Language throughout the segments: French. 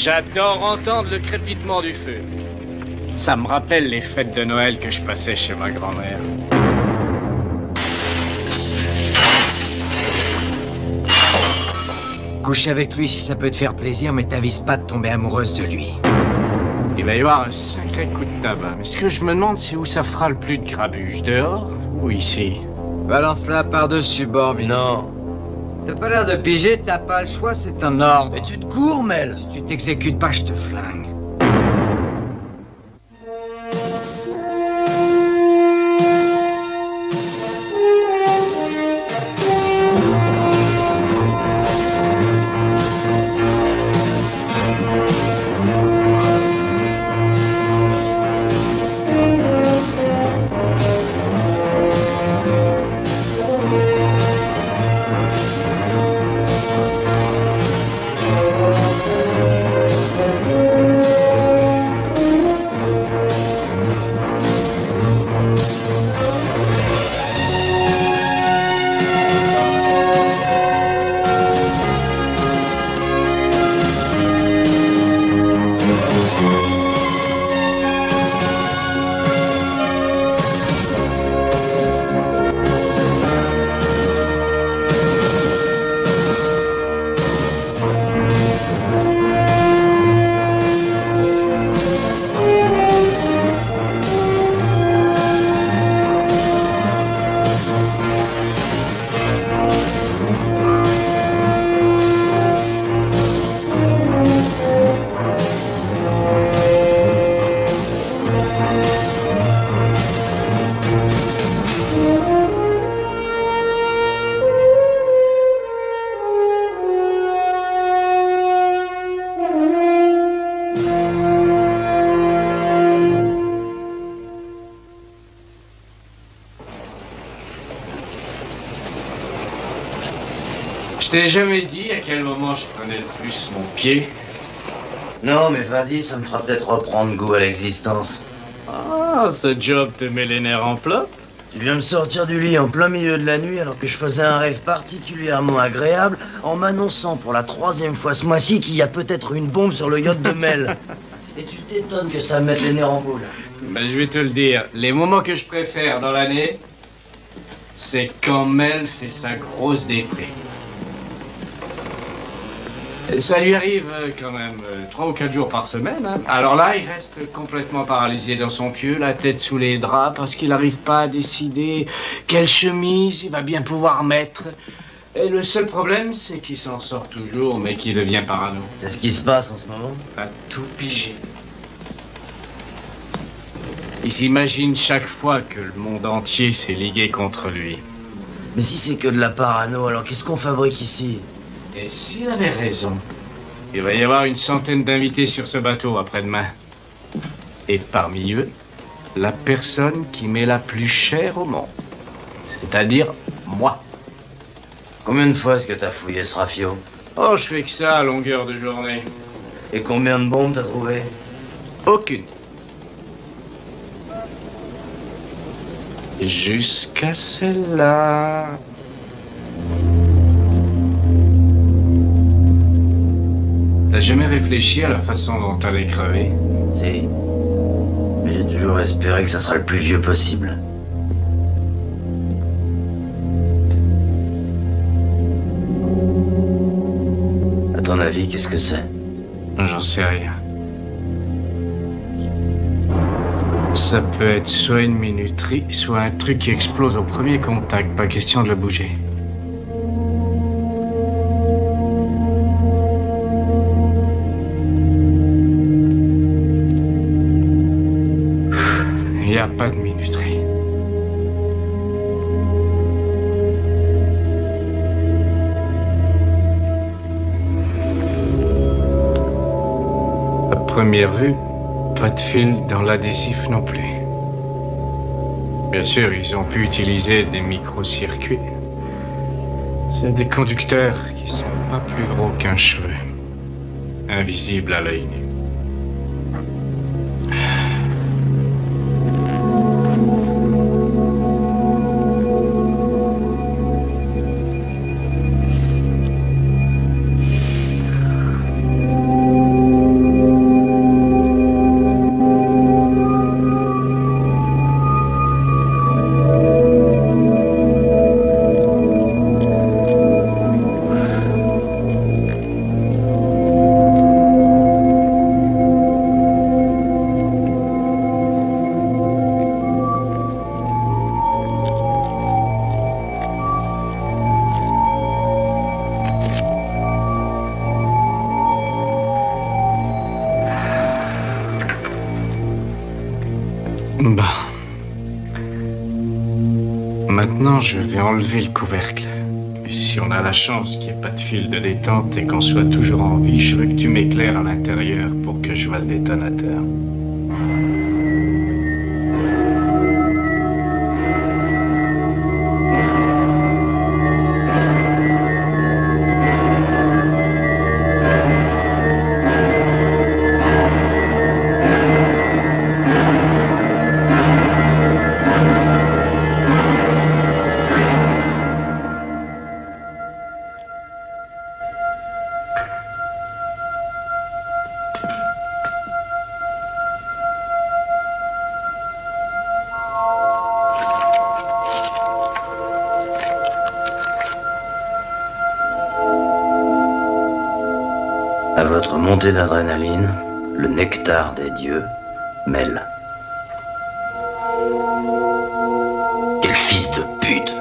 J'adore entendre le crépitement du feu. Ça me rappelle les fêtes de Noël que je passais chez ma grand-mère. Couche avec lui si ça peut te faire plaisir, mais t'avises pas de tomber amoureuse de lui. Il va y avoir un sacré coup de tabac. Mais ce que je me demande, c'est où ça fera le plus de grabuge, dehors ou ici? Balance-la par-dessus bord, Non. T'as pas l'air de piger, t'as pas le choix, c'est un ordre. Mais tu te cours, Mel. Si tu t'exécutes pas, je te flingue. Je t'ai jamais dit à quel moment je prenais le plus mon pied. Non, mais vas-y, ça me fera peut-être reprendre goût à l'existence. Ah, ce job te met les nerfs en plat. Tu viens me sortir du lit en plein milieu de la nuit alors que je faisais un rêve particulièrement agréable en m'annonçant pour la 3e fois ce mois-ci qu'il y a peut-être une bombe sur le yacht de Mel. Et tu t'étonnes que ça me mette les nerfs en boule. Ben, je vais te le dire, les moments que je préfère dans l'année, c'est quand Mel fait sa grosse déprime. Ça lui arrive quand même 3 ou 4 jours par semaine. Hein. Alors là, il reste complètement paralysé dans son pieu, la tête sous les draps, parce qu'il n'arrive pas à décider quelle chemise il va bien pouvoir mettre. Et le seul problème, c'est qu'il s'en sort toujours, mais qu'il devient parano. C'est ce qui se passe en ce moment. Pas tout pigé. Il s'imagine chaque fois que le monde entier s'est ligué contre lui. Mais si c'est que de la parano, alors qu'est-ce qu'on fabrique ici? Et s'il avait raison, il va y avoir une centaine d'invités sur ce bateau après-demain. Et parmi eux, la personne qui m'est la plus chère au monde. C'est-à-dire moi. Combien de fois est-ce que t'as fouillé ce rafio? Oh, je fais que ça à longueur de journée. Et combien de bombes t'as trouvé? Aucune. Jusqu'à celle-là. T'as jamais réfléchi à la façon dont t'allais crever? Si. Mais j'ai toujours espéré que ça sera le plus vieux possible. À ton avis, qu'est-ce que c'est? J'en sais rien. Ça peut être soit une minuterie, soit un truc qui explose au premier contact. Pas question de le bouger. Il n'y a pas de minuterie. À première vue, pas de fil dans l'adhésif non plus. Bien sûr, ils ont pu utiliser des micro-circuits. C'est des conducteurs qui sont pas plus gros qu'un cheveu. Invisibles à l'œil nu. Bah. Maintenant, je vais enlever le couvercle. Et si on a la chance qu'il n'y ait pas de fil de détente et qu'on soit toujours en vie, je veux que tu m'éclaires à l'intérieur pour que je vois le détonateur. À votre montée d'adrénaline, le nectar des dieux, Mel. Quel fils de pute!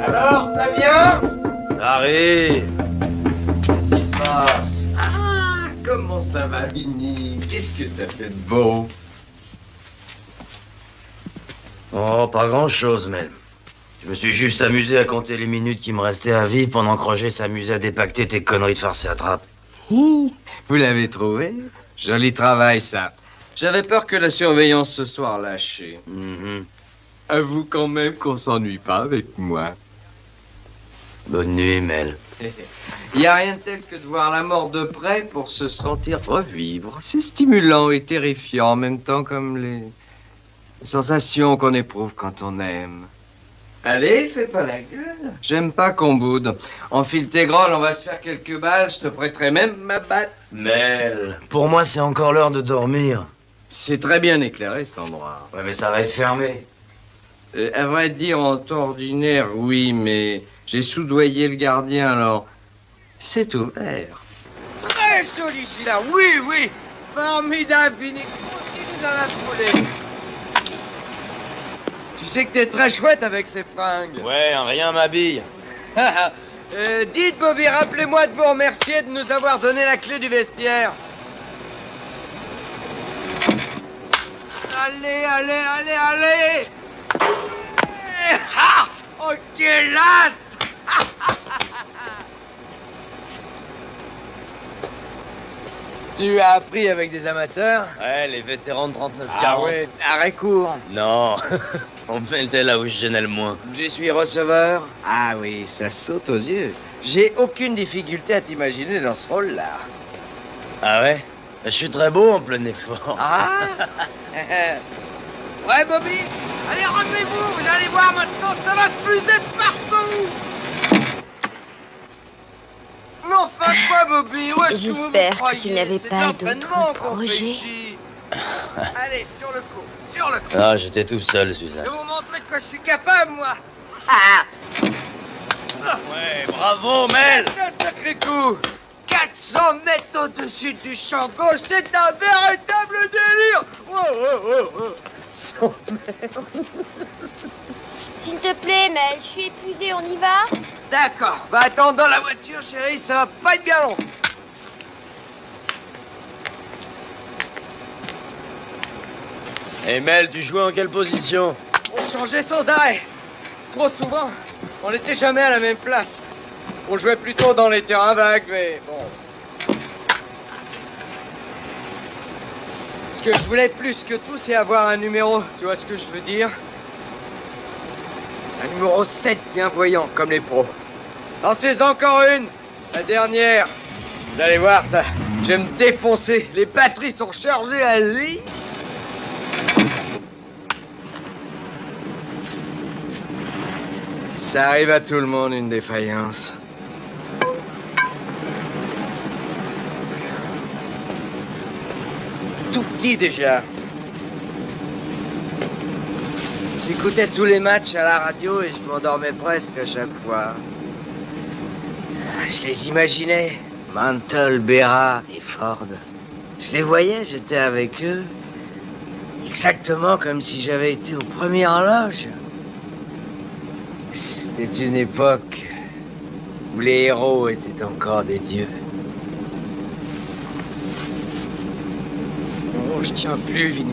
Alors, t'as bien? Harry! Qu'est-ce qui se passe? Ah, comment ça va, Vinny? Qu'est-ce que t'as fait de beau? Oh, pas grand-chose, Mel. Je me suis juste amusé à compter les minutes qui me restaient à vivre pendant que Roger s'amusait à dépacter tes conneries de farce et attrape. Vous l'avez trouvé? Joli travail, ça. J'avais peur que la surveillance se soit relâchée. Avoue quand même qu'on s'ennuie pas avec moi. Bonne nuit, Mel. Y a rien de tel que de voir la mort de près pour se sentir revivre. C'est stimulant et terrifiant en même temps, comme les sensations qu'on éprouve quand on aime. Allez, fais pas la gueule. J'aime pas qu'on boude. Enfile tes grolles, on va se faire quelques balles. Je te prêterai même ma batte. Mel, pour moi, c'est encore l'heure de dormir. C'est très bien éclairé, cet endroit. Ouais, mais ça va être fermé. À vrai dire, en temps ordinaire, oui, mais j'ai soudoyé le gardien, alors c'est ouvert. Très joli celui-là, oui, oui. Formidable, Vinny. Continue dans la foulée. Tu sais que t'es très chouette avec ces fringues. Ouais, rien m'habille. Dites, Bobby, rappelez-moi de vous remercier de nous avoir donné la clé du vestiaire. Allez, allez, allez, allez. Ah, oh, hélas. Tu as appris avec des amateurs? Ouais, les vétérans de 39-40. Ah ouais, arrêt court. Non, on était là où je gênais le moins. Je suis receveur. Ah oui, ça saute aux yeux. J'ai aucune difficulté à t'imaginer dans ce rôle-là. Ah ouais? Je suis très beau en plein effort. Ah. Ouais, Bobby. Allez, rendez-vous. Vous allez voir maintenant, ça va fuser partout. Non, enfin quoi, Bobby? Où est-ce que vous J'espère me que croyez? tu n'avais C'est pas l'entraînement d'autres qu'on fait projets. ici. Allez, sur le coup, sur le coup. Ah, j'étais tout seul, Je Suzanne. vais vous montrer de quoi je suis capable, moi. Ouais, bravo, Mel! Un sacré coup. 400 mètres au-dessus du champ gauche, c'est un véritable délire. Oh, oh, oh, oh. Sans S'il te plaît, Mel, je suis épuisée, on y va? D'accord, va attendre dans la voiture, chérie, ça va pas être bien long. Et Mel, tu jouais en quelle position? On changeait sans arrêt. Trop souvent, on n'était jamais à la même place. On jouait plutôt dans les terrains vagues, mais bon. Ce que je voulais plus que tout, c'est avoir un numéro. Tu vois ce que je veux dire? Un numéro 7 bien voyant, comme les pros. Lancez encore une. La dernière. Vous allez voir ça. Je vais me défoncer. Les batteries sont chargées à lit. Ça arrive à tout le monde, une défaillance. Tout petit déjà. J'écoutais tous les matchs à la radio et je m'endormais presque à chaque fois. Je les imaginais. Mantle, Berra et Ford. Je les voyais, j'étais avec eux. Exactement comme si j'avais été aux premières loges. C'était une époque où les héros étaient encore des dieux. je tiens plus, Vinny.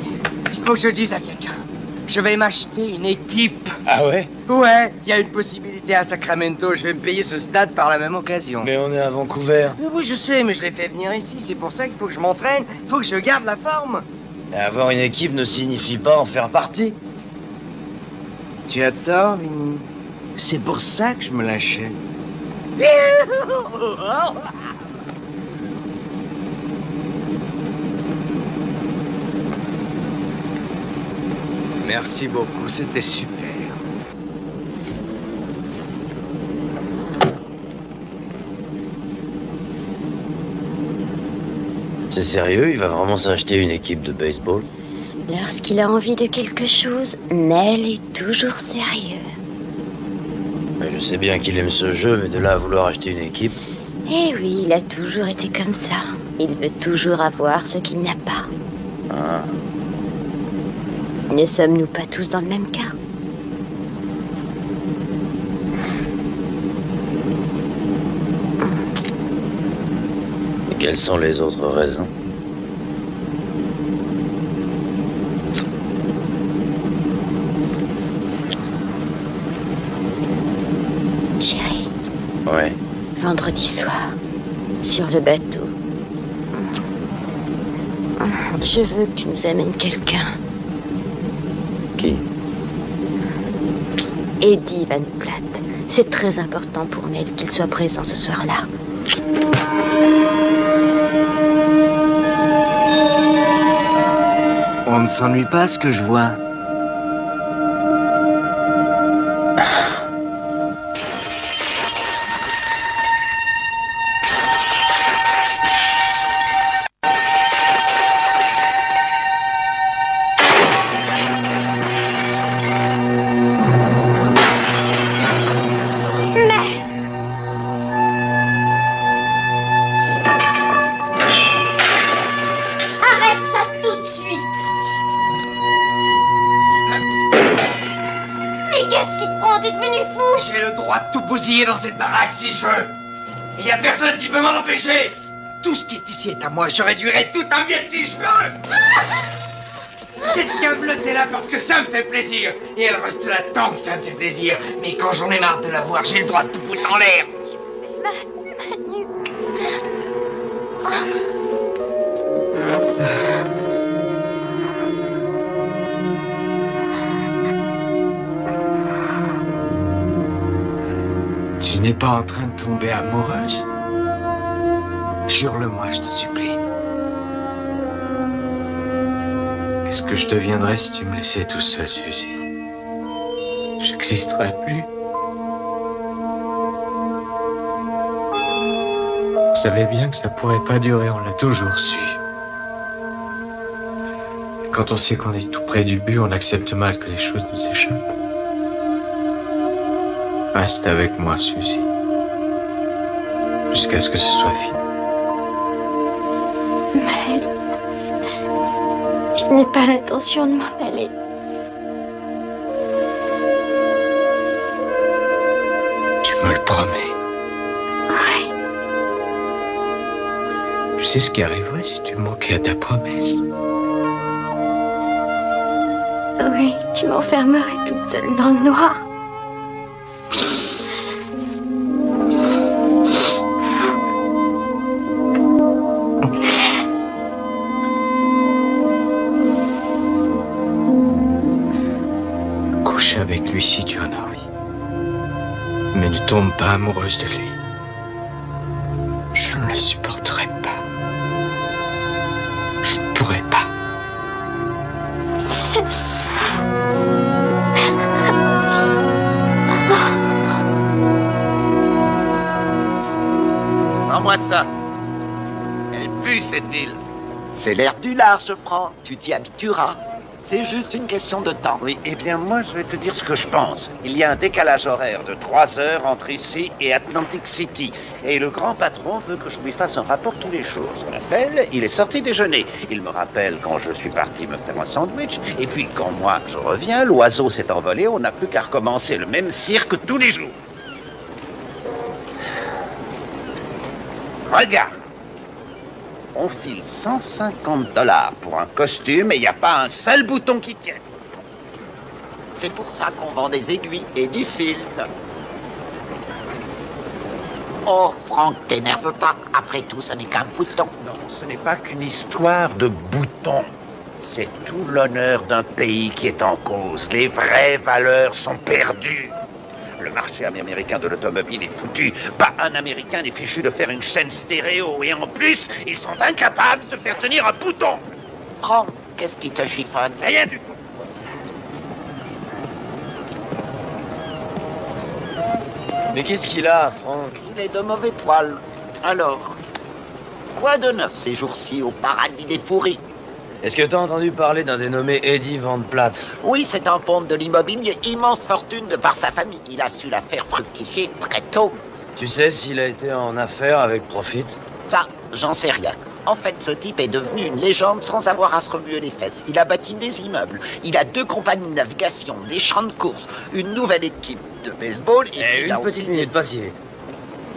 Il faut que je dise à quelqu'un. Je vais m'acheter une équipe. Ah ouais? Ouais, il y a une possibilité à Sacramento. Je vais me payer ce stade par la même occasion. Mais on est à Vancouver. Mais oui, je sais, mais je l'ai fait venir ici. C'est pour ça qu'il faut que je m'entraîne. Il faut que je garde la forme. Et avoir une équipe ne signifie pas en faire partie. Tu as tort, Vinny. C'est pour ça que je me l'achète. Merci beaucoup, c'était super. C'est sérieux, il va vraiment s'acheter une équipe de baseball? Lorsqu'il a envie de quelque chose, Mel est toujours sérieux. Mais je sais bien qu'il aime ce jeu, mais de là à vouloir acheter une équipe... Eh oui, il a toujours été comme ça. Il veut toujours avoir ce qu'il n'a pas. Ah. Ne sommes-nous pas tous dans le même cas? Et quelles sont les autres raisons? Chérie, Ouais. vendredi soir, sur le bateau, je veux que tu nous amènes quelqu'un. Qui? Eddie Van Platt. C'est très important pour Mel qu'il soit présent ce soir-là. On ne s'ennuie pas, ce que je vois. Arrête ça tout de suite! Mais qu'est-ce qui te prend? T'es devenu fou! J'ai le droit de tout bousiller dans cette baraque si je veux. Il y a personne qui peut m'en empêcher. Tout ce qui est ici est à moi. Je réduirai tout en miettes si je veux. Cette câbleute est là parce que ça me fait plaisir. Et elle reste là tant que ça me fait plaisir. Mais quand j'en ai marre de la voir, j'ai le droit de tout foutre en l'air. Ma nuque. Tu n'es pas en train de tomber amoureuse? Jure-le-moi, je te supplie. Qu'est-ce que je deviendrais si tu me laissais tout seul, Suzy? J'existerais plus. Vous savez bien que ça pourrait pas durer, on l'a toujours su. Quand on sait qu'on est tout près du but, on accepte mal que les choses nous échappent. Reste avec moi, Suzy. Jusqu'à ce que ce soit fini. Mel, je n'ai pas l'intention de m'en aller. Tu me le promets. Oui, Tu sais ce qui arriverait si tu manquais à ta promesse? oui, tu m'enfermerais toute seule dans le noir. Couche avec lui si tu en as envie. Mais ne tombe pas amoureuse de lui. Je ne le supporterai pas. Je ne pourrai pas. Rends-moi ça. Elle pue, cette ville. C'est l'air du large, je prends. Tu t'y habitueras. C'est juste une question de temps. Oui, eh bien moi je vais te dire ce que je pense. Il y a un décalage horaire de 3 heures entre ici et Atlantic City. Et le grand patron veut que je lui fasse un rapport tous les jours. Je l'appelle, il est sorti déjeuner. Il me rappelle quand je suis parti me faire un sandwich. Et puis quand moi je reviens, l'oiseau s'est envolé, on n'a plus qu'à recommencer le même cirque tous les jours. Regarde. On file 150 $ pour un costume et il n'y a pas un seul bouton qui tienne. C'est pour ça qu'on vend des aiguilles et du fil. Oh, Franck, t'énerve pas. Après tout, ce n'est qu'un bouton. Non, ce n'est pas qu'une histoire de boutons. C'est tout l'honneur d'un pays qui est en cause. Les vraies valeurs sont perdues. Le marché américain de l'automobile est foutu. Pas un Américain n'est fichu de faire une chaîne stéréo. Et en plus, ils sont incapables de faire tenir un bouton. Franck, qu'est-ce qui te chiffonne? Rien du tout. Mais qu'est-ce qu'il a, Franck? Il est de mauvais poil. Alors, quoi de neuf ces jours-ci au paradis des pourris? Est-ce que t'as entendu parler d'un dénommé Eddie Van Platte? Oui, c'est un ponte de l'immobilier, immense fortune de par sa famille. Il a su la faire fructifier très tôt. Tu sais s'il a été en affaire avec Profit? Ça, j'en sais rien. En fait, ce type est devenu une légende sans avoir à se remuer les fesses. Il a bâti des immeubles, il a 2 compagnies de navigation, des champs de course, une nouvelle équipe de baseball et puis il a Une petite aussi minute, pas si vite.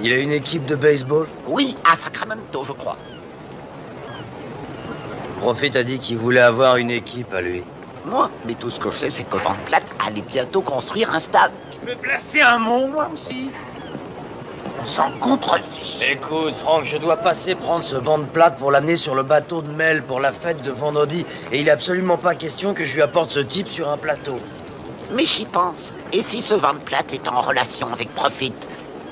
Il a une équipe de baseball? Oui, à Sacramento, je crois. Profit a dit qu'il voulait avoir une équipe à lui. Moi, mais tout ce que je sais, c'est que Van Platte allait bientôt construire un stade. Tu peux placer un mot, moi aussi? On s'en contrefiche. Écoute, Franck, je dois passer prendre ce Van Platte pour l'amener sur le bateau de Mel pour la fête de vendredi. Et il est absolument pas question que je lui apporte ce type sur un plateau. Mais j'y pense. Et si ce Van Platte est en relation avec Profit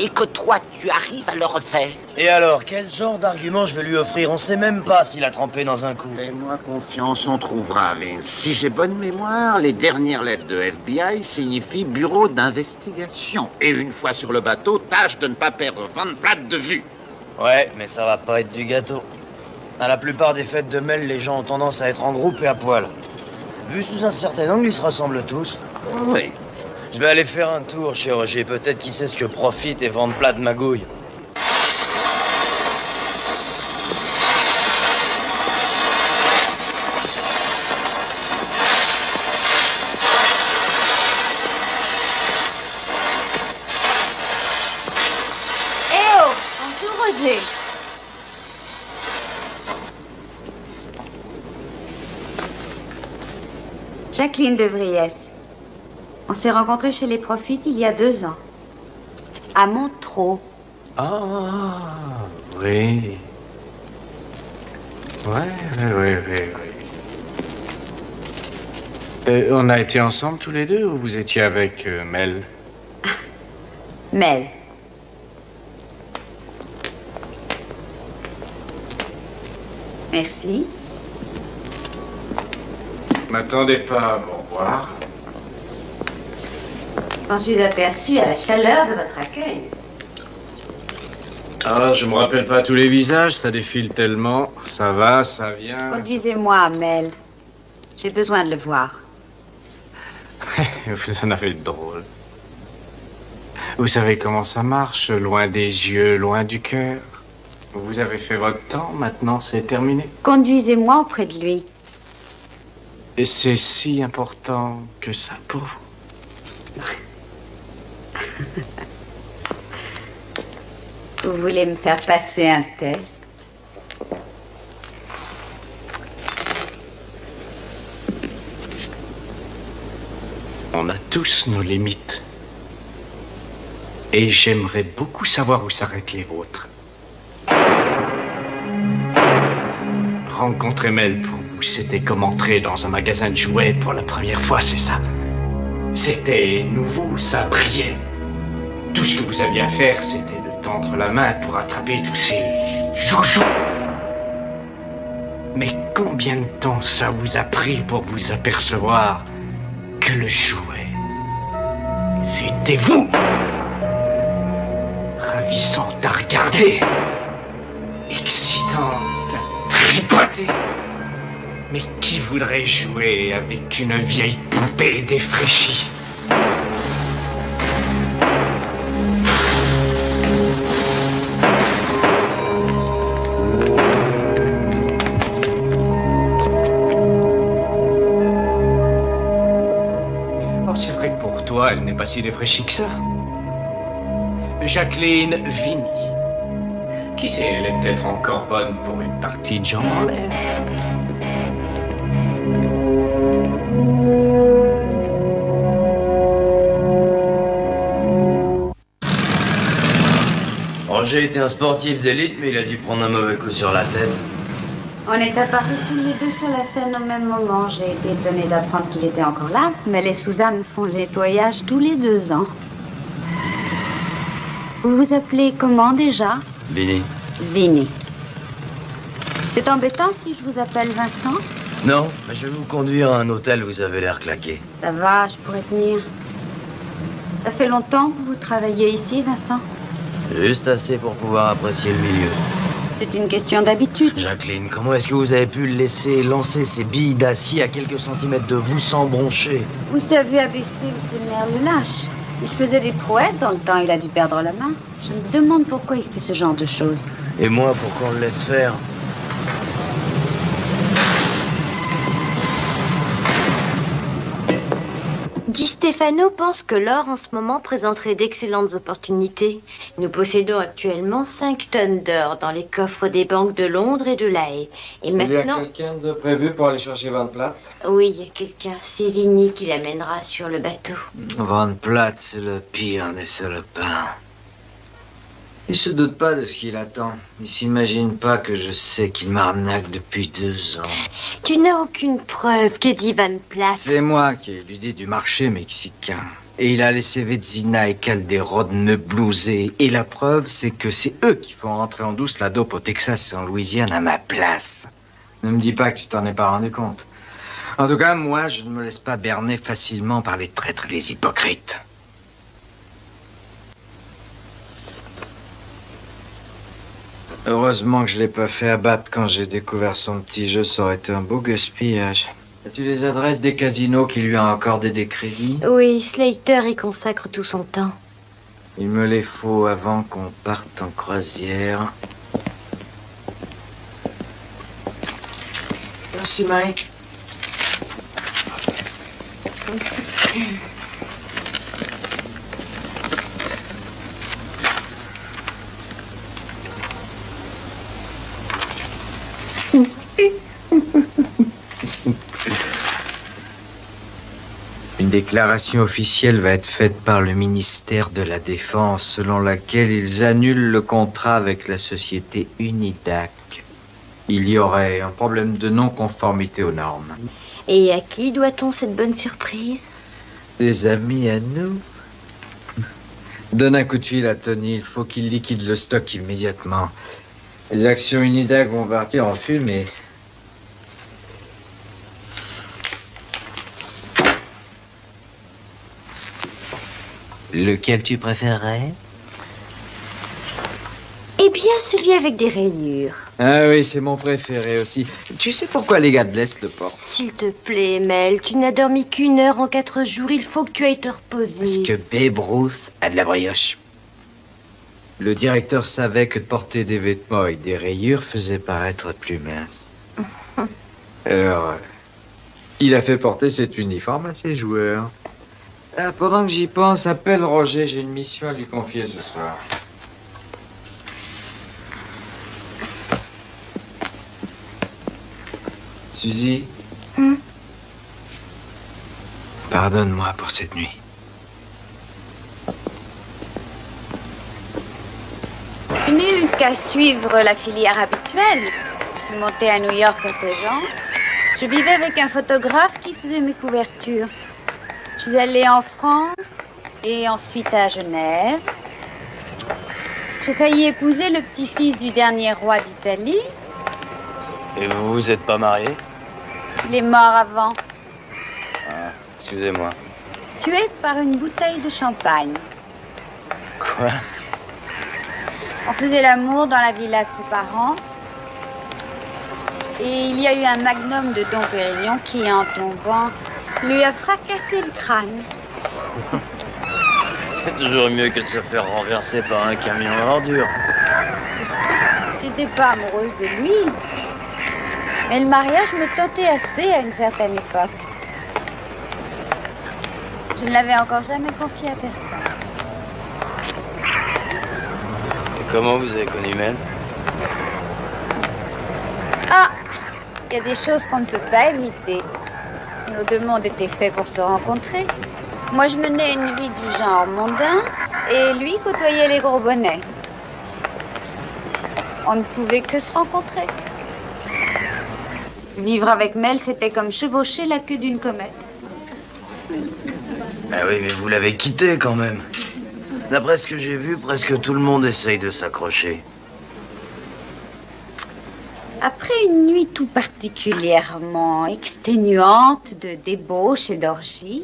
et que toi, tu arrives à le refaire? Et alors, quel genre d'argument je vais lui offrir? On sait même pas s'il a trempé dans un coup. Fais-moi confiance, on trouvera, Vince. Si j'ai bonne mémoire, les dernières lettres de FBI signifient Bureau d'investigation. Et une fois sur le bateau, tâche de ne pas perdre Van Platte de vue. Ouais, mais ça va pas être du gâteau. À la plupart des fêtes de Mel, les gens ont tendance à être en groupe et à poil. Vu sous un certain angle, ils se ressemblent tous. Oui. Je vais aller faire un tour chez Roger. Peut-être qu'il sait ce que Profit et Van Platte magouillent. Eh oh, bonjour Roger. Jacqueline de Vries. On s'est rencontrés chez les Profit il y a 2 ans. À Montreux. Ah, oui. Oui. On a été ensemble tous les deux ou vous étiez avec Mel? Mel. Merci. M'attendez pas à me revoir. Je m'en suis aperçue à la chaleur de votre accueil. Ah, je me rappelle pas tous les visages, ça défile tellement. Ça va, ça vient. Conduisez-moi, Mel. J'ai besoin de le voir. Vous en avez de drôle. Vous savez comment ça marche, loin des yeux, loin du cœur. Vous avez fait votre temps, maintenant c'est terminé. Conduisez-moi auprès de lui. Et c'est si important que ça pour vous. Vous voulez me faire passer un test? On a tous nos limites. Et j'aimerais beaucoup savoir où s'arrêtent les vôtres. Rencontrer Mel pour vous, c'était comme entrer dans un magasin de jouets pour la première fois, c'est ça. C'était nouveau, ça brillait. Tout ce que vous aviez à faire, c'était de tendre la main pour attraper tous ces joujoux. Mais combien de temps ça vous a pris pour vous apercevoir que le jouet, c'était vous? Ravissante à regarder, excitante à tripoter. Mais qui voudrait jouer avec une vieille poupée défraîchie? Oh, c'est vrai que pour toi, elle n'est pas si défraîchie que ça. Jacqueline Vigny, Qui sait, elle est peut-être encore bonne pour une partie de jambes en l'air. Roger était un sportif d'élite, mais il a dû prendre un mauvais coup sur la tête. On est apparus tous les deux sur la scène au même moment. J'ai été étonnée d'apprendre qu'il était encore là, mais les Suzanne font le nettoyage tous les 2 ans. Vous vous appelez comment déjà? Vinny. Vinny. C'est embêtant si je vous appelle Vincent? Non, mais je vais vous conduire à un hôtel, vous avez l'air claqué. Ça va, je pourrais tenir. Ça fait longtemps que vous travaillez ici, Vincent? Juste assez pour pouvoir apprécier le milieu. C'est une question d'habitude. Jacqueline, comment est-ce que vous avez pu le laisser lancer ces billes d'acier à quelques centimètres de vous sans broncher? Vous savez abaisser ou ses nerfs le lâche. Il faisait des prouesses dans le temps, il a dû perdre la main. Je me demande pourquoi il fait ce genre de choses. Et moi, pour qu'on le laisse faire? Di Stefano pense que l'or en ce moment présenterait d'excellentes opportunités. Nous possédons actuellement 5 tonnes d'or dans les coffres des banques de Londres et de La Haye. Et Il y a maintenant... quelqu'un de prévu pour aller chercher Van Platt? Oui, il y a quelqu'un. C'est Vinny qui l'amènera sur le bateau. Van Platt, c'est le pire des salopins. Il se doute pas de ce qu'il attend. Il s'imagine pas que je sais qu'il m'arnaque depuis 2 ans. Tu n'as aucune preuve qu'Eddie Van Platt... C'est moi qui ai l'idée du marché mexicain. Et il a laissé Vedzina et Calderón me blouser. Et la preuve, c'est que c'est eux qui font rentrer en douce la dope au Texas et en Louisiane à ma place. Ne me dis pas que tu t'en es pas rendu compte. En tout cas, moi, je ne me laisse pas berner facilement par les traîtres et les hypocrites. Heureusement que je l'ai pas fait abattre quand j'ai découvert son petit jeu, ça aurait été un beau gaspillage. As-tu les adresses des casinos qui lui ont accordé des crédits? Oui, Slater y consacre tout son temps. Il me les faut avant qu'on parte en croisière. Merci, Mike. Une déclaration officielle va être faite par le ministère de la Défense selon laquelle ils annulent le contrat avec la société Unidac. Il y aurait un problème de non-conformité aux normes. Et à qui doit-on cette bonne surprise? Des amis à nous. Donne un coup de fil à Tony, il faut qu'il liquide le stock immédiatement. Les actions Unidac vont partir en fumée. Lequel tu préférerais? Eh bien, celui avec des rayures. Ah oui, c'est mon préféré aussi. Tu sais pourquoi les gars de l'Est le portent? S'il te plaît, Mel, tu n'as dormi qu'1 heure en 4 jours, il faut que tu ailles te reposer. Parce que Babe Ruth a de la brioche. Le directeur savait que de porter des vêtements avec des rayures faisait paraître plus mince. Alors, il a fait porter cet uniforme à ses joueurs. Pendant que j'y pense, appelle Roger, j'ai une mission à lui confier ce soir. Suzy. Pardonne-moi pour cette nuit. Je n'ai eu qu'à suivre la filière habituelle. Je suis montée à New York à 16 ans. Je vivais avec un photographe qui faisait mes couvertures. Je suis allée en France et ensuite à Genève. J'ai failli épouser le petit-fils du dernier roi d'Italie. Et vous vous êtes pas marié? Il est mort avant, Excusez-moi. tué par une bouteille de champagne. Quoi? On faisait l'amour dans la villa de ses parents. Et il y a eu un magnum de Dom Pérignon qui, en tombant, lui a fracassé le crâne. C'est toujours mieux que de se faire renverser par un camion à ordures. J'étais pas amoureuse de lui. Mais le mariage me tentait assez à une certaine époque. Je ne l'avais encore jamais confié à personne. Et comment vous avez connu Mel? Ah, il y a des choses qu'on ne peut pas éviter. Nos deux mondes étaient faits pour se rencontrer. Moi, je menais une vie du genre mondain et lui côtoyait les gros bonnets. On ne pouvait que se rencontrer. Vivre avec Mel, c'était comme chevaucher la queue d'une comète. Ah oui, mais vous l'avez quitté quand même. D'après ce que j'ai vu, presque tout le monde essaye de s'accrocher. Après une nuit tout particulièrement exténuante de débauche et d'orgie,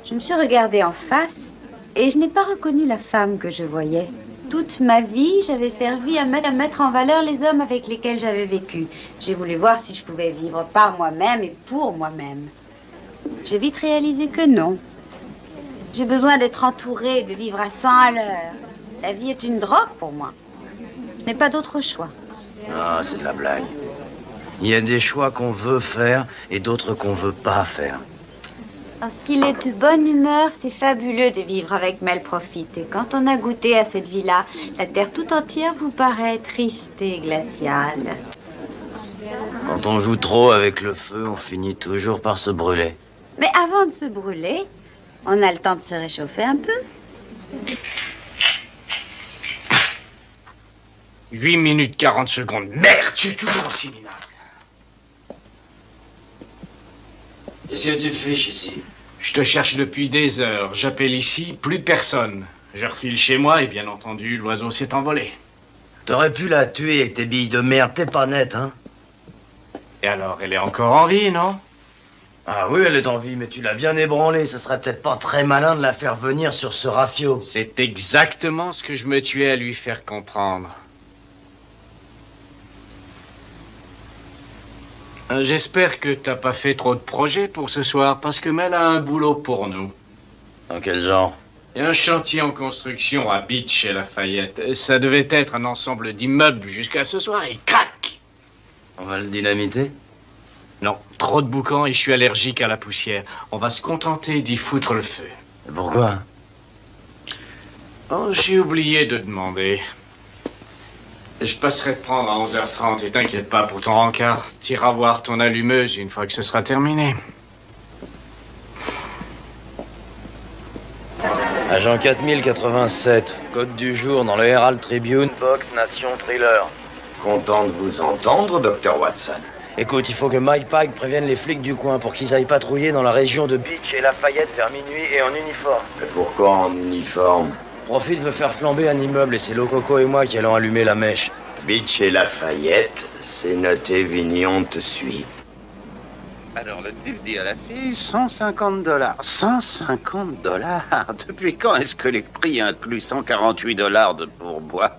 je me suis regardée en face et je n'ai pas reconnu la femme que je voyais. Toute ma vie, j'avais servi à mettre en valeur les hommes avec lesquels j'avais vécu. J'ai voulu voir si je pouvais vivre par moi-même et pour moi-même. J'ai vite réalisé que non. J'ai besoin d'être entourée, de vivre à 100 à l'heure. La vie est une drogue pour moi. Je n'ai pas d'autre choix. Ah, c'est de la blague. Il y a des choix qu'on veut faire et d'autres qu'on veut pas faire. Lorsqu'il est de bonne humeur, c'est fabuleux de vivre avec Mel Profit. Et quand on a goûté à cette vie-là, la terre tout entière vous paraît triste et glaciale. Quand on joue trop avec le feu, on finit toujours par se brûler. Mais avant de se brûler, on a le temps de se réchauffer un peu. 8 minutes 40 secondes. Merde, tu es toujours aussi minable. Qu'est-ce que tu fiches ici? Je te cherche depuis des heures. J'appelle ici, plus personne. Je refile chez moi et bien entendu, l'oiseau s'est envolé. T'aurais pu la tuer avec tes billes de merde, t'es pas net, hein? Et alors, elle est encore en vie, non? Ah oui, elle est en vie, mais tu l'as bien ébranlée. Ce serait peut-être pas très malin de la faire venir sur ce rafio. C'est exactement ce que je me tuais à lui faire comprendre. J'espère que t'as pas fait trop de projets pour ce soir, parce que Mel a un boulot pour nous. Dans quel genre? Il y a un chantier en construction à Beach et Lafayette. Ça devait être un ensemble d'immeubles jusqu'à ce soir et crac! On va le dynamiter? Non, trop de boucans et je suis allergique à la poussière. On va se contenter d'y foutre le feu. Et pourquoi? Oh, j'ai oublié de demander. Je passerai te prendre à 11h30 et t'inquiète pas pour ton rencard. T'iras voir ton allumeuse une fois que ce sera terminé. Agent 4087, code du jour dans le Herald Tribune, Box Nation Thriller. Content de vous entendre, Dr. Watson. Écoute, il faut que Mike Pike prévienne les flics du coin pour qu'ils aillent patrouiller dans la région de Beach et Lafayette vers minuit et en uniforme. Mais pourquoi en uniforme? Profit veut faire flamber un immeuble et c'est Lococo et moi qui allons allumer la mèche. Beach et Lafayette, c'est noté, Vignon te suit. Alors le type dit à la fille 150 $. 150 $? Depuis quand est-ce que les prix incluent 148 $ de pourboire?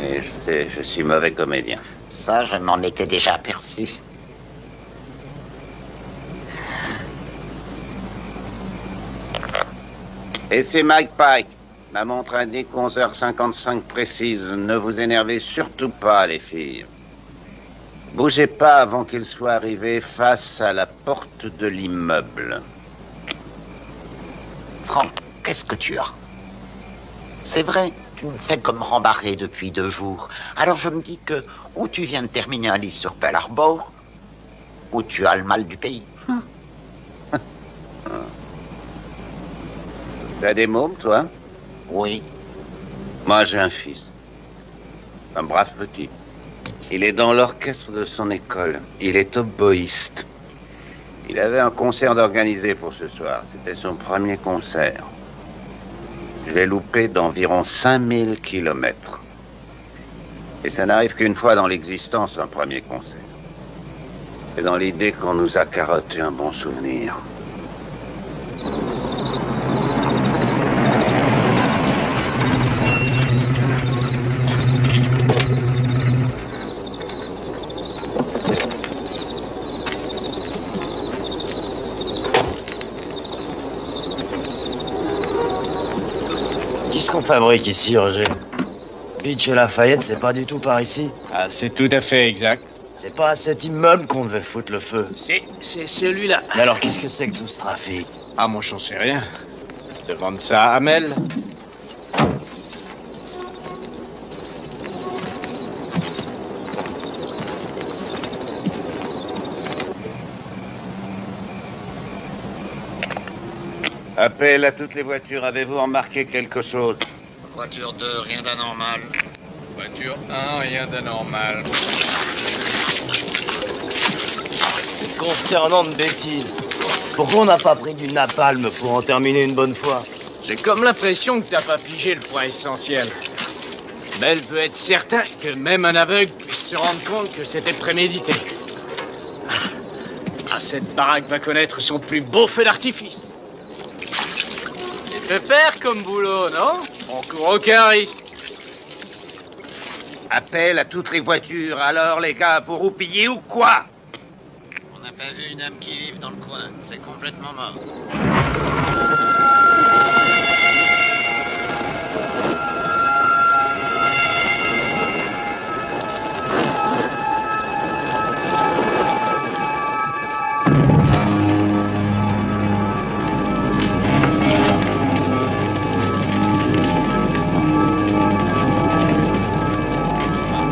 Et je sais, je suis mauvais comédien. Ça, je m'en étais déjà aperçu. Et c'est Mike Pike. Ma montre indique 11h55 précise. Ne vous énervez surtout pas, les filles. Bougez pas avant qu'il soit arrivé face à la porte de l'immeuble. Franck, qu'est-ce que tu as? C'est vrai, tu me fais comme rembarré depuis 2 jours. Alors je me dis que ou tu viens de terminer un livre sur Pearl Harbor, ou tu as le mal du pays. T'as des mômes, toi? Oui. Moi, j'ai un fils. Un brave petit. Il est dans l'orchestre de son école. Il est oboïste. Il avait un concert d'organiser pour ce soir. C'était son premier concert. Je l'ai loupé d'environ 5000 kilomètres. Et ça n'arrive qu'une fois dans l'existence, un premier concert. C'est dans l'idée qu'on nous a carotté un bon souvenir. Qu'est-ce qu'on fabrique ici, Roger? Beach et Lafayette, c'est pas du tout par ici. Ah, c'est tout à fait exact. C'est pas à cet immeuble qu'on devait foutre le feu. C'est celui-là. Mais alors, qu'est-ce que c'est que tout ce trafic? Ah, moi, j'en sais rien. Demande ça à Amel. Appel à toutes les voitures. Avez-vous remarqué quelque chose? Voiture 2, rien d'anormal. Voiture 1, rien d'anormal. Consternante bêtise. Pourquoi on n'a pas pris du napalm pour en terminer une bonne fois? J'ai comme l'impression que t'as pas pigé le point essentiel. Mel veut être certain que même un aveugle puisse se rendre compte que c'était prémédité. Ah, cette baraque va connaître son plus beau feu d'artifice. C'est faire comme boulot, non? On court aucun risque. Appel à toutes les voitures. Alors, les gars, vous roupillez ou quoi? On n'a pas vu une âme qui vive dans le coin. C'est complètement mort.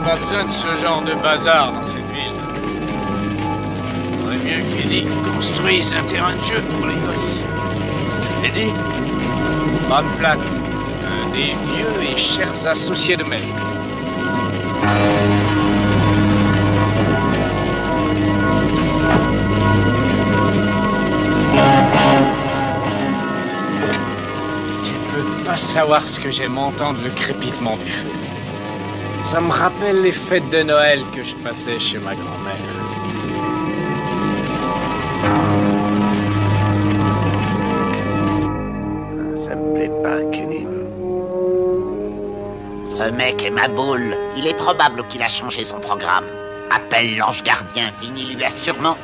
Pas besoin de ce genre de bazar dans cette ville. Il vaudrait mieux qu'Eddie construise un terrain de jeu pour les gosses. Eddie? Bob Platt, un des vieux et chers associés de Mel. Tu peux pas savoir ce que j'aime entendre le crépitement du feu. Ça me rappelle les fêtes de Noël que je passais chez ma grand-mère. Ça me plaît pas, Kenny. Ce mec est ma boule. Il est probable qu'il a changé son programme. Appelle l'ange gardien, Vinny lui a sûrement...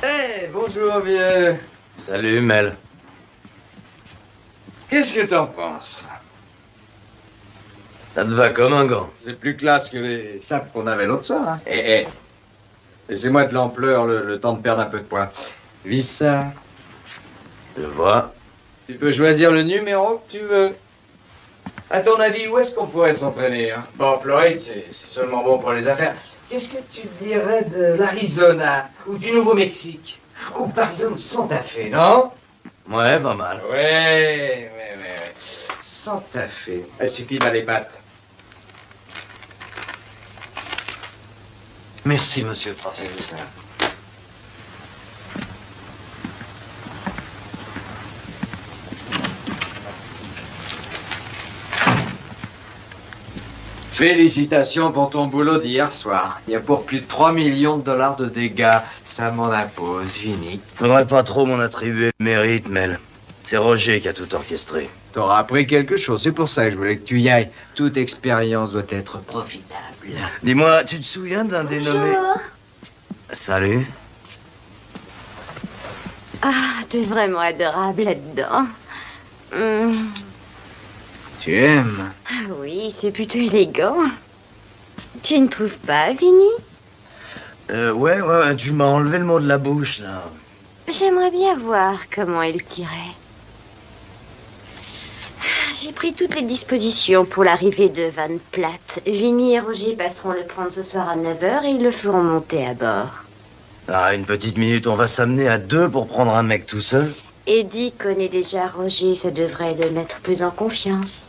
Hey, bonjour, vieux. Salut, Mel. Qu'est-ce que t'en penses? Ça te va comme un gant. C'est plus classe que les sapes qu'on avait l'autre soir, hein? Eh. Laissez-moi de l'ampleur, le temps de perdre un peu de poids. Vis ça. Je vois. Tu peux choisir le numéro que tu veux. À ton avis, où est-ce qu'on pourrait s'entraîner, hein? Bon, Floride, c'est seulement bon pour les affaires. Qu'est-ce que tu dirais de l'Arizona ou du Nouveau-Mexique? Ou par exemple Santa Fe, non? Ouais, pas mal. Ouais. Santa Fe. Il suffit dans les pattes. Merci, monsieur le professeur. Félicitations pour ton boulot d'hier soir. Il y a pour plus de 3 millions de dollars de dégâts. Ça m'en impose, Vinny. Faudrait pas trop m'en attribuer le mérite, Mel. C'est Roger qui a tout orchestré. T'auras appris quelque chose, c'est pour ça que je voulais que tu y ailles. Toute expérience doit être profitable. Dis-moi, tu te souviens d'un dénommé... Salut. Ah, t'es vraiment adorable là-dedans. Tu aimes? Ah oui, c'est plutôt élégant. Tu ne trouves pas, Vinny? Ouais, tu m'as enlevé le mot de la bouche, là. J'aimerais bien voir comment il tirait. J'ai pris toutes les dispositions pour l'arrivée de Van Platt. Vinny et Roger passeront le prendre ce soir à 9h et ils le feront monter à bord. Ah, une petite minute, on va s'amener à 2 pour prendre un mec tout seul. Eddie connaît déjà Roger, ça devrait le mettre plus en confiance.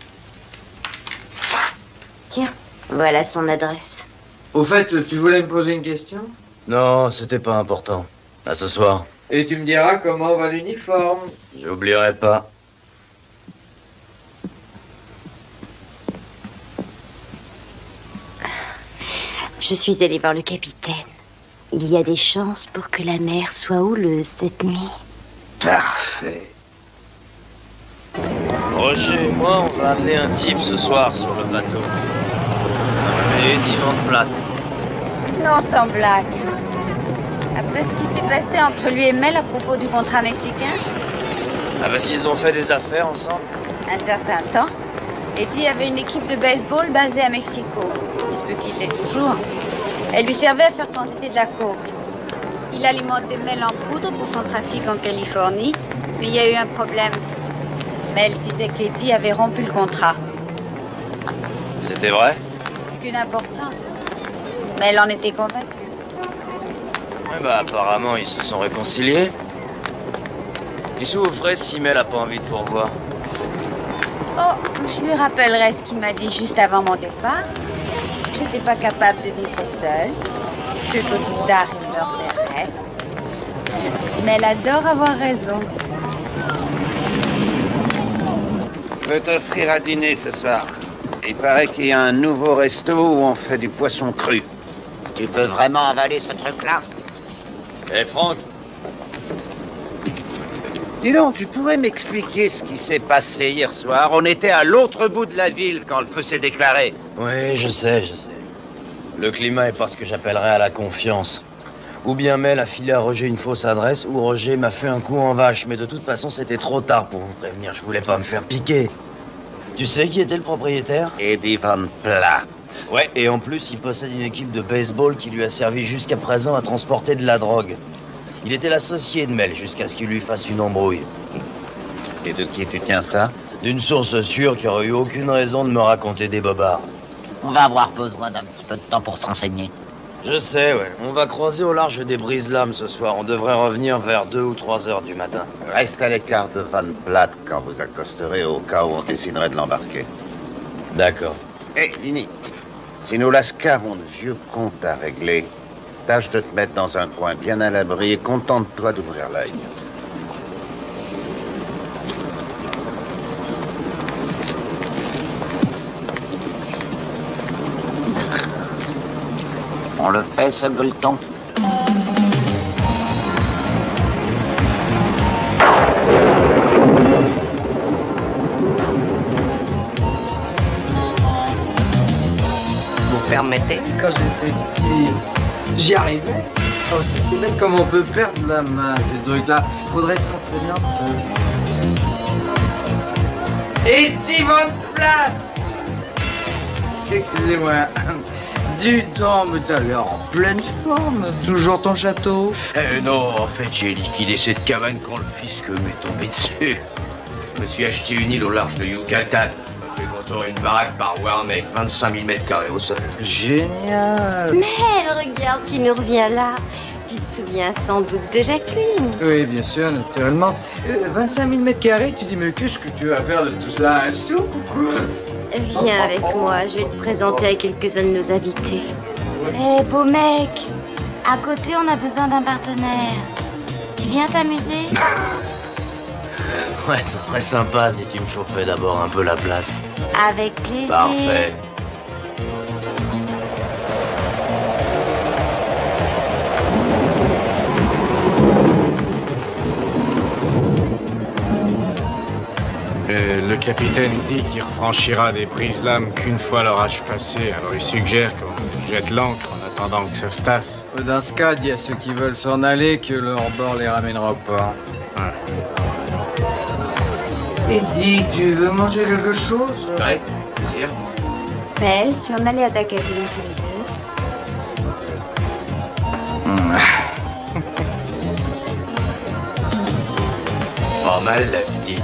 Tiens, voilà son adresse. Au fait, tu voulais me poser une question? Non, c'était pas important. À ce soir. Et tu me diras comment va l'uniforme. J'oublierai pas. Je suis allée voir le capitaine. Il y a des chances pour que la mer soit houleuse cette nuit. Parfait. Roger et moi, on va amener un type ce soir sur le bateau. Et Eddie Van Platt. Non, sans blague. Après ce qui s'est passé entre lui et Mel à propos du contrat mexicain, Ah, parce qu'ils ont fait des affaires ensemble? un certain temps, Eddie avait une équipe de baseball basée à Mexico. Il se peut qu'il l'ait toujours. Elle lui servait à faire transiter de la coke. Il alimentait Mel en poudre pour son trafic en Californie, mais il y a eu un problème. Mel disait qu'Eddie avait rompu le contrat. C'était vrai? Aucune importance. Mel en était convaincue. Ouais, bah apparemment ils se sont réconciliés. Qu'est-ce que vous ferez si Mel a pas envie de vous revoir? Oh, je lui rappellerai ce qu'il m'a dit juste avant mon départ. J'étais pas capable de vivre seule. Que tôt ou tard, il me reverrait. Mais elle adore avoir raison. Je peux t'offrir à dîner ce soir. Il paraît qu'il y a un nouveau resto où on fait du poisson cru. Tu peux vraiment avaler ce truc-là? Eh Franck, Dis donc, tu pourrais m'expliquer ce qui s'est passé hier soir? On était à l'autre bout de la ville quand le feu s'est déclaré. oui, je sais. Le climat est pas ce que j'appellerais à la confiance. Ou bien Mel a filé à Roger une fausse adresse, ou Roger m'a fait un coup en vache. Mais de toute façon, c'était trop tard pour vous prévenir. Je voulais pas me faire piquer. Tu sais qui était le propriétaire? Eddie Van Platt. Ouais, et en plus, il possède une équipe de baseball qui lui a servi jusqu'à présent à transporter de la drogue. Il était l'associé de Mel jusqu'à ce qu'il lui fasse une embrouille. Et de qui tu tiens ça? D'une source sûre qui aurait eu aucune raison de me raconter des bobards. On va avoir besoin d'un petit peu de temps pour se renseigner. Je sais, ouais. On va croiser au large des Brise-Lames ce soir. On devrait revenir vers 2 ou 3 heures du matin. Reste à l'écart de Van Platt quand vous accosterez au cas où on déciderait de l'embarquer. D'accord. Hé, Dini, si nos lascars ont de vieux comptes à régler, tâche de te mettre dans un coin bien à l'abri et contente-toi d'ouvrir l'œil. On le fait, ce gueuleton? Vous permettez? Quand j'étais petit, j'y arrivais. Oh, c'est bête comme on peut perdre la main, ces trucs-là. Faudrait s'entraîner un peu. Eddie Van Platt! Excusez-moi. Du temps, mais t'as l'air en pleine forme. Toujours ton château? Non, en fait, j'ai liquidé cette cabane quand le fisc m'est tombé dessus. Je me suis acheté une île au large de Yucatan. Je me fais construire une baraque par Warneck, 25 000 mètres carrés au sol. Génial! Mais regarde qui nous revient là. Tu te souviens sans doute de Jacqueline. Oui, bien sûr, naturellement. 25 000 mètres carrés, tu dis, mais qu'est-ce que tu vas faire de tout ça? Un sou? Viens avec moi, je vais te présenter à quelques-uns de nos invités. Eh, beau mec, à côté, on a besoin d'un partenaire. Tu viens t'amuser? Ouais, ça serait sympa si tu me chauffais d'abord un peu la place. Avec plaisir. Parfait. Le capitaine dit qu'il refranchira des Brise-Lames qu'une fois l'orage passé, alors il suggère qu'on jette l'ancre en attendant que ça se tasse. Dans ce cas, il y a ceux qui veulent s'en aller que leur bord les ramènera au port. Eddie, tu veux manger quelque chose? Ouais, plaisir. Mel, si on allait à ta cabine tous les deux. Pas mal la petite.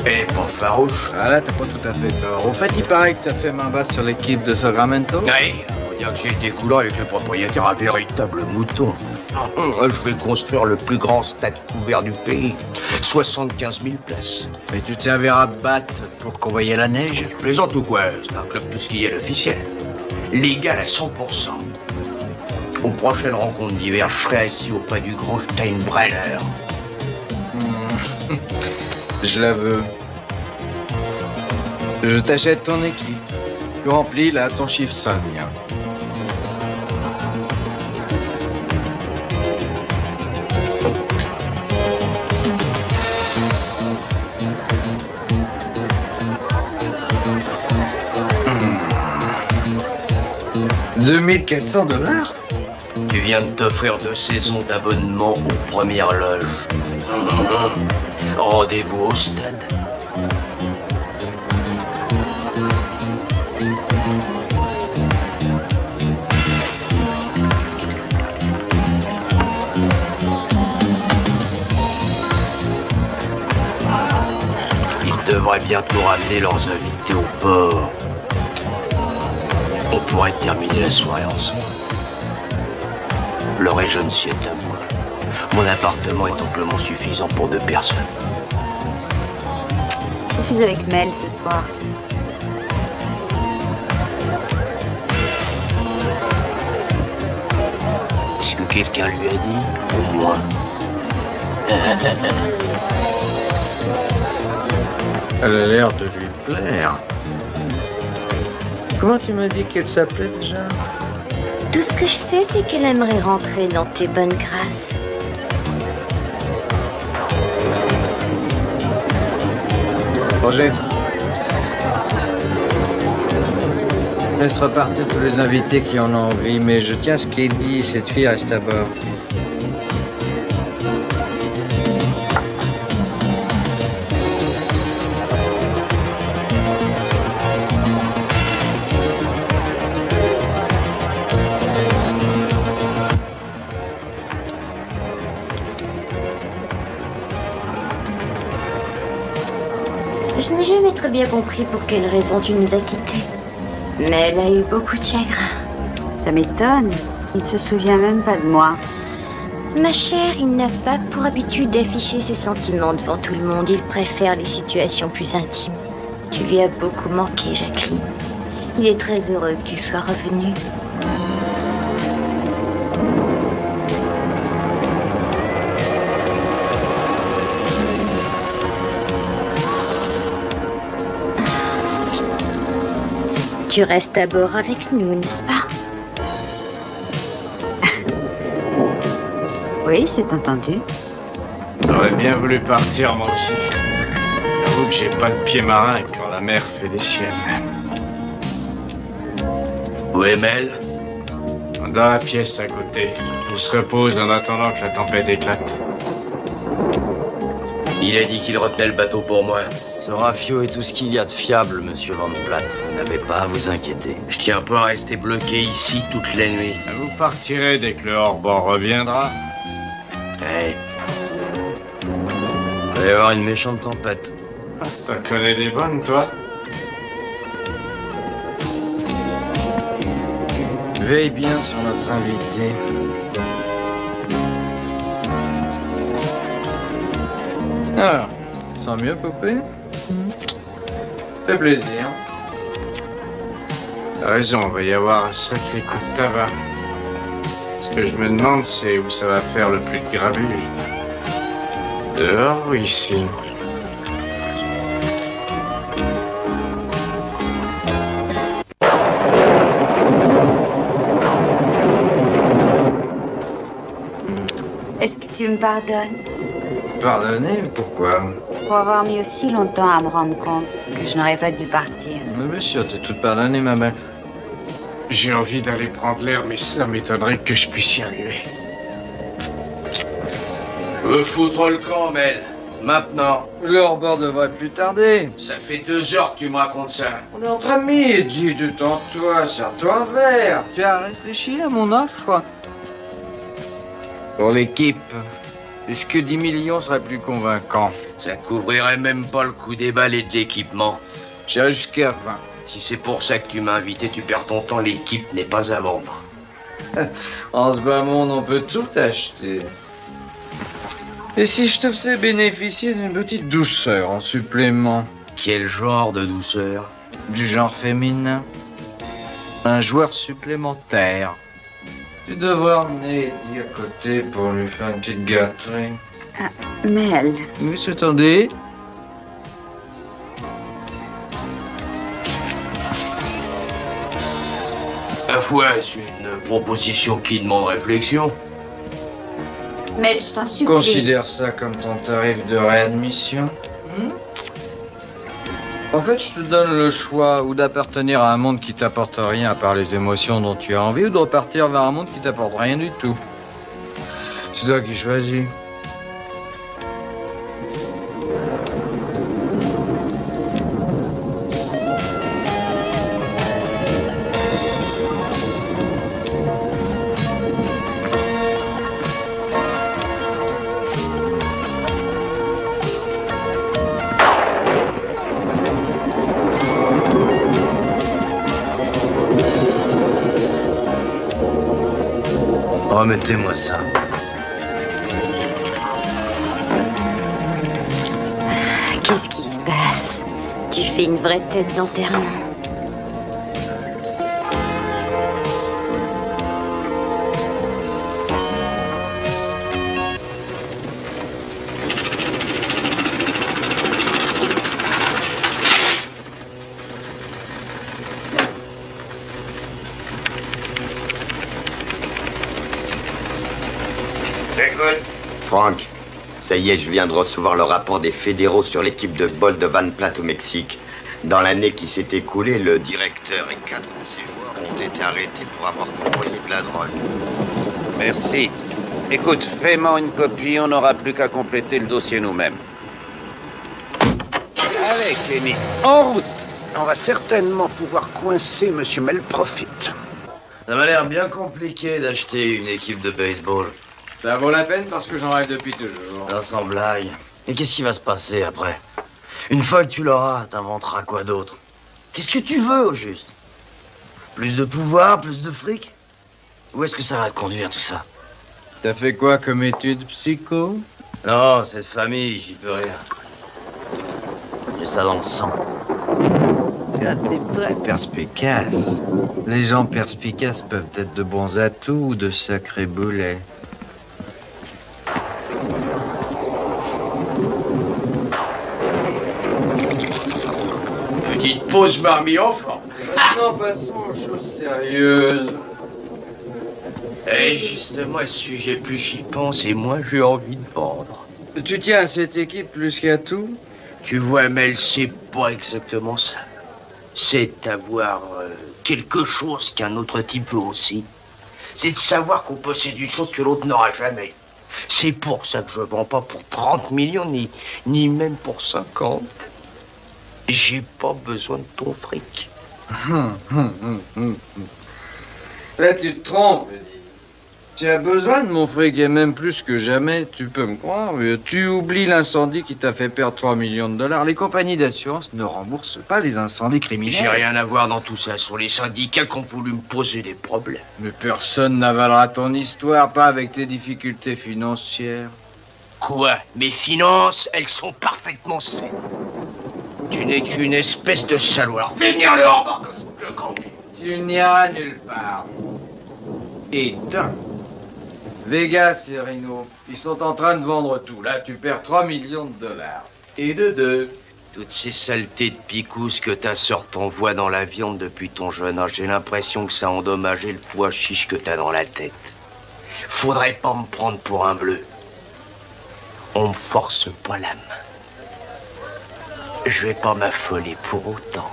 Elle est pas farouche. Ah là, t'as pas tout à fait tort. Au fait, il paraît que t'as fait main basse sur l'équipe de Sacramento. Oui, faut dire que j'ai été coulant avec le propriétaire, un véritable mouton. Je vais construire le plus grand stade couvert du pays. 75 000 places. Mais tu te serviras de batte pour convoyer la neige? Je plaisante ou quoi? C'est un club tout ce qui est officiel. Légal à 100%. Aux prochaines rencontres d'hiver, je serai assis au pas du grand Steinbrenner. Je la veux. Je t'achète ton équipe. Tu remplis là ton chiffre 5. $2400? Tu viens de t'offrir 2 saisons d'abonnement aux premières loges. Rendez-vous au stade. Ils devraient bientôt ramener leurs invités au port. On pourrait terminer la soirée ensemble. L'heure est jeune si est à moi. Mon appartement est amplement suffisant pour 2 personnes. Je suis avec Mel ce soir. Est-ce que quelqu'un lui a dit? Au moins. Elle a l'air de lui plaire. Comment tu m'as dit qu'elle s'appelait déjà? Tout ce que je sais, c'est qu'elle aimerait rentrer dans tes bonnes grâces. Roger. Laisse repartir tous les invités qui en ont envie, mais je tiens à ce qui est dit, cette fille reste à bord. Je n'ai jamais très bien compris pour quelle raison tu nous as quittés. Mais elle a eu beaucoup de chagrin. Ça m'étonne. Il ne se souvient même pas de moi. Ma chère, il n'a pas pour habitude d'afficher ses sentiments devant tout le monde. Il préfère les situations plus intimes. Tu lui as beaucoup manqué, Jacqueline. Il est très heureux que tu sois revenue. Tu restes à bord avec nous, n'est-ce pas? Oui, c'est entendu. J'aurais bien voulu partir, moi aussi. J'avoue que j'ai pas de pied marin quand la mer fait des siennes. Où est Mel? Dans la pièce à côté. Il se repose en attendant que la tempête éclate. Il a dit qu'il retenait le bateau pour moi. Ce rafio est tout ce qu'il y a de fiable, monsieur Van Platt. Vous n'avez pas à vous inquiéter. Je tiens pas à rester bloqué ici toute la nuit. Vous partirez dès que le hors-bord reviendra. Hey. Il va y avoir une méchante tempête. T'en connais des bonnes, toi? Veille bien sur notre invité. Alors, sens mieux, poupée? Fait plaisir. T'as raison, il va y avoir un sacré coup de tabac. Ce que je me demande, c'est où ça va faire le plus de grabuge. Dehors ou ici? Est-ce que tu me pardonnes? Pardonnez, pourquoi? Pour avoir mis aussi longtemps à me rendre compte que je n'aurais pas dû partir. Mais bien sûr, t'es toute pardonnée, ma belle. J'ai envie d'aller prendre l'air, mais ça m'étonnerait que je puisse y arriver. Veux foutre le camp, Mel. Maintenant. Le hors-bord devrait plus tarder. Ça fait 2 heures que tu me racontes ça. On est entre amis, dis tout en toi, serre-toi un verre. Tu as réfléchi à mon offre? Pour l'équipe, est-ce que 10 millions serait plus convaincant? Ça couvrirait même pas le coût des balles et de l'équipement. J'irai jusqu'à 20. Si c'est pour ça que tu m'as invité, tu perds ton temps, l'équipe n'est pas à vendre. En ce bas monde, on peut tout acheter. Et si je te faisais bénéficier d'une petite douceur en supplément? Quel genre de douceur? Du genre féminin. Un joueur supplémentaire. Tu devrais emmener Eddie à côté pour lui faire une petite gâterie. Mel. Oui, attendez. Ma foi, c'est une proposition qui demande réflexion. Mel, je t'en supplie. Considère ça comme ton tarif de réadmission. En fait, je te donne le choix ou d'appartenir à un monde qui t'apporte rien à part les émotions dont tu as envie, ou de repartir vers un monde qui t'apporte rien du tout. C'est toi qui choisis. Remettez-moi ça. Qu'est-ce qui se passe? Tu fais une vraie tête d'enterrement. Frank, ça y est, je viens de recevoir le rapport des fédéraux sur l'équipe de baseball de Van Platte au Mexique. Dans l'année qui s'est écoulée, le directeur et 4 de ses joueurs ont été arrêtés pour avoir convoyé de la drogue. Merci. Écoute, fais-moi une copie, on n'aura plus qu'à compléter le dossier nous-mêmes. Allez, Kenny, en route. On va certainement pouvoir coincer Monsieur Melprofit. Ça m'a l'air bien compliqué d'acheter une équipe de baseball. Ça vaut la peine parce que j'en rêve depuis toujours. Non, sans blague. Et qu'est-ce qui va se passer après? Une fois que tu l'auras, t'inventeras quoi d'autre? Qu'est-ce que tu veux, au juste? Plus de pouvoir, plus de fric? Où est-ce que ça va te conduire, tout ça? T'as fait quoi comme étude, psycho? Non, cette famille, j'y peux rien. J'ai ça dans le sang. T'es très perspicace. Les gens perspicaces peuvent être de bons atouts ou de sacrés boulets. Petite pause marmille enfant. Maintenant, passons aux choses sérieuses. Et justement, à ce sujet, plus j'y pense et moins j'ai envie de vendre. Tu tiens à cette équipe plus qu'à tout? Tu vois, Mel, c'est pas exactement ça. C'est avoir quelque chose qu'un autre type veut aussi. C'est de savoir qu'on possède une chose que l'autre n'aura jamais. C'est pour ça que je vends pas pour 30 millions, ni même pour 50. J'ai pas besoin de ton fric. Là, tu te trompes, Eddie. Tu as besoin de mon fric et même plus que jamais, tu peux me croire. Tu oublies l'incendie qui t'a fait perdre 3 millions de dollars. Les compagnies d'assurance ne remboursent pas les incendies criminels. J'ai rien à voir dans tout ça. Ce sont les syndicats qui ont voulu me poser des problèmes. Mais personne n'avalera ton histoire, pas avec tes difficultés financières. Quoi? Mes finances, elles sont parfaitement saines. Tu n'es qu'une espèce de salaud. Alors fais venir le hors que je foute le camp. Tu n'iras nulle part. Et d'un. Vegas et Reno, ils sont en train de vendre tout. Là, tu perds 3 millions de dollars. Et de deux. Toutes ces saletés de picousses que ta sœur t'envoie dans la viande depuis ton jeune âge, j'ai l'impression que ça a endommagé le poids chiche que t'as dans la tête. Faudrait pas me prendre pour un bleu. On me force pas la main. Je vais pas m'affoler pour autant.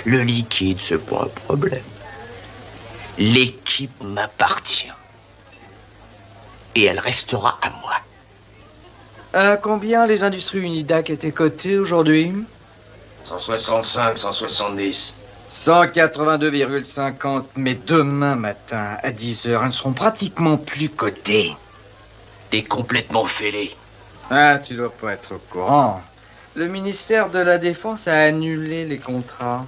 Le liquide, c'est pas un problème. L'équipe m'appartient. Et elle restera à moi. À combien les industries Unidac étaient cotées aujourd'hui? 165, 170. 182,50. Mais demain matin, à 10h, elles ne seront pratiquement plus cotées. T'es complètement fêlé. Ah, tu dois pas être au courant. Le ministère de la Défense a annulé les contrats.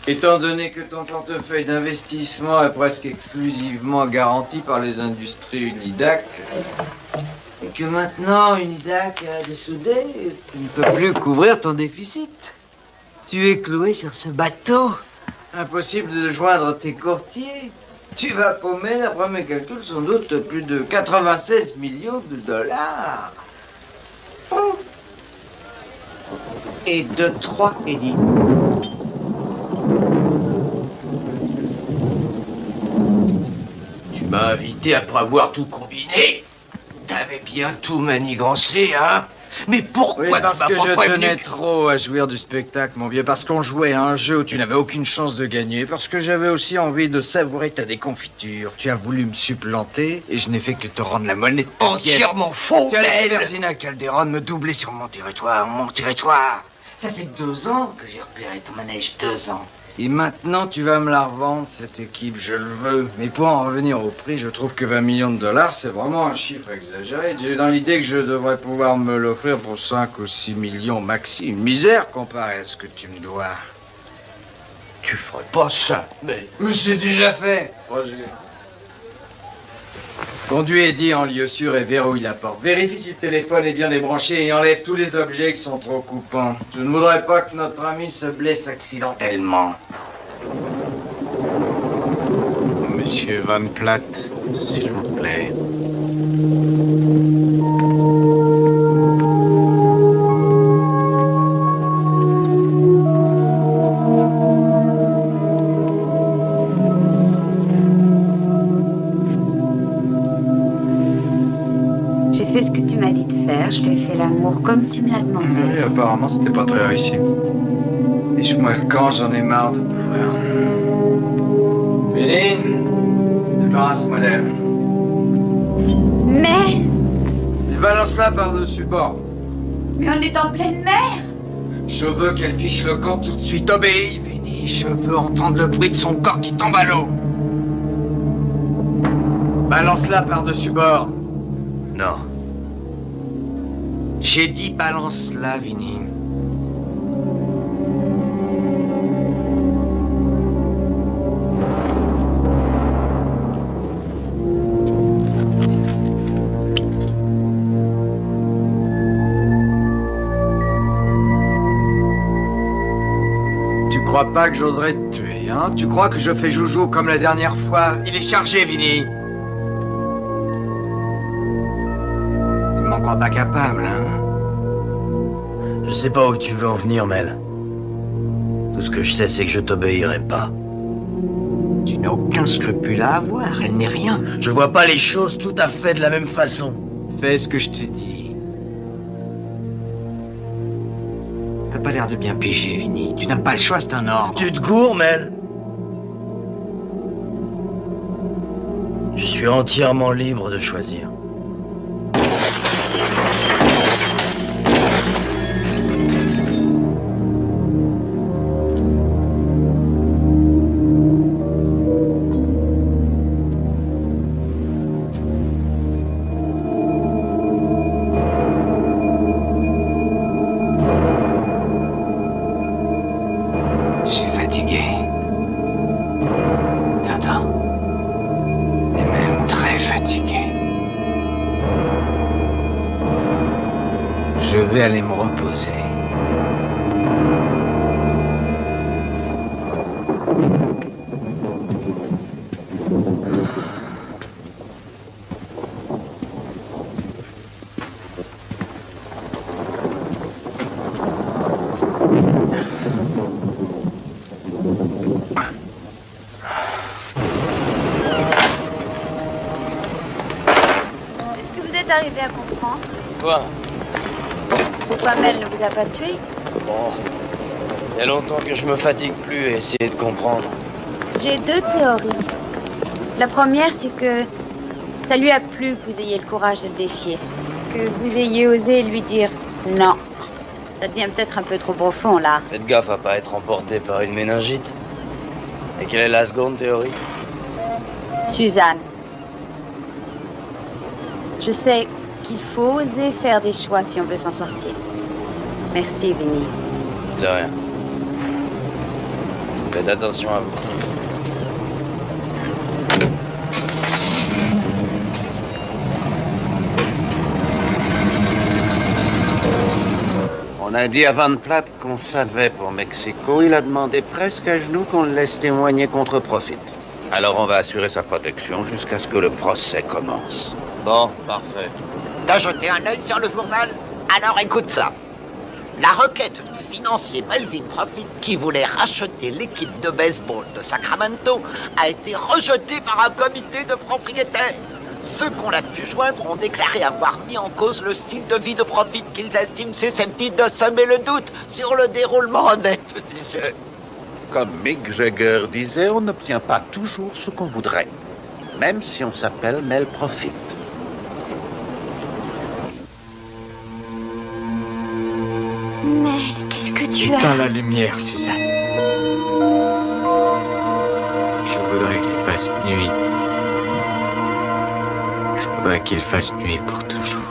Étant donné que ton portefeuille d'investissement est presque exclusivement garanti par les industries Unidac, et que maintenant Unidac a dessoudé, tu ne peux plus couvrir ton déficit. Tu es cloué sur ce bateau. Impossible de joindre tes courtiers. Tu vas paumer, d'après mes calculs, sans doute plus de 96 millions de dollars. Oh. Et de 3, Eddie. Tu m'as invité après avoir tout combiné. T'avais bien tout manigancé, hein? Mais pourquoi Oui, parce tu que m'as pas je prévenu tenais trop à jouir du spectacle, mon vieux. Parce qu'on jouait à un jeu où tu n'avais aucune chance de gagner. Parce que j'avais aussi envie de savourer ta déconfiture. Tu as voulu me supplanter et je n'ai fait que te rendre la monnaie de ta pièce. Entièrement faux, Tu as laissé Mel. Versina Calderon me doubler sur mon territoire, mon territoire. Ça fait 2 ans que j'ai repéré ton manège, 2 ans. Et maintenant, tu vas me la revendre, cette équipe, je le veux. Mais pour en revenir au prix, je trouve que 20 millions de dollars, c'est vraiment un chiffre exagéré. J'ai dans l'idée que je devrais pouvoir me l'offrir pour 5 ou 6 millions maxi. Une misère comparé à ce que tu me dois. Tu ferais pas ça, mais... Mais c'est déjà fait, Roger. Conduis Eddie en lieu sûr et verrouille la porte. Vérifie si le téléphone est bien débranché et enlève tous les objets qui sont trop coupants. Je ne voudrais pas que notre ami se blesse accidentellement. Monsieur Van Platt, s'il vous plaît. J'ai fait ce que tu m'as dit de faire. Je lui ai fait l'amour comme tu me l'as demandé. Oui, apparemment, c'était pas très réussi. Lèche-moi le camp, j'en ai marre de pouvoir. Féline, débarrasse-moi d'elle. Mais Et balance-la par-dessus bord. on est en pleine mer. Je veux qu'elle fiche le camp tout de suite. Obéis, Vinny. Je veux entendre le bruit de son corps qui tombe à l'eau. Balance-la par-dessus bord. Non. J'ai dit balance-la, Vinny. Tu crois pas que j'oserais te tuer, hein? Tu crois que je fais joujou comme la dernière fois? Il est chargé, Vinny. Tu m'en crois pas capable, hein? Je sais pas où tu veux en venir, Mel. Tout ce que je sais, c'est que je t'obéirai pas. Tu n'as aucun scrupule à avoir, elle n'est rien. Je vois pas les choses tout à fait de la même façon. Fais ce que je te dis. T'as pas l'air de bien piger, Vinny. Tu n'as pas le choix, c'est un ordre. Tu te gourres, Mel. Je suis entièrement libre de choisir. Je suis fatigué. Tintin. Et même très fatigué. Je vais aller me reposer. Est-ce que vous êtes arrivé à comprendre Quoi? pourquoi Mel ne vous a pas tué? Bon. Il y a longtemps que je me fatigue plus à essayer de comprendre. J'ai 2 théories. La première, c'est que ça lui a plu que vous ayez le courage de le défier. Que vous ayez osé lui dire non. Ça devient peut-être un peu trop profond, là. Faites gaffe à pas être emporté par une méningite. Et quelle est la seconde théorie? Suzanne. Je sais qu'il faut oser faire des choix si on veut s'en sortir. Merci, Vinny. De rien. Faites attention à vous. On a dit à Van Platt qu'on savait pour Mexico. Il a demandé presque à genoux qu'on le laisse témoigner contre profit. Alors on va assurer sa protection jusqu'à ce que le procès commence. Bon, parfait. T'as jeté un œil sur le journal? Alors écoute ça. La requête du financier Melvin Profit, qui voulait racheter l'équipe de baseball de Sacramento, a été rejetée par un comité de propriétaires. Ceux qu'on a pu joindre ont déclaré avoir mis en cause le style de vie de profit qu'ils estiment susceptible de semer le doute sur le déroulement honnête du jeu. Comme Mick Jagger disait, on n'obtient pas toujours ce qu'on voudrait, même si on s'appelle Mel Profit. Mel, qu'est-ce que tu as? Éteins la lumière, Suzanne. Je voudrais qu'il fasse nuit. Je voudrais qu'il fasse nuit pour toujours.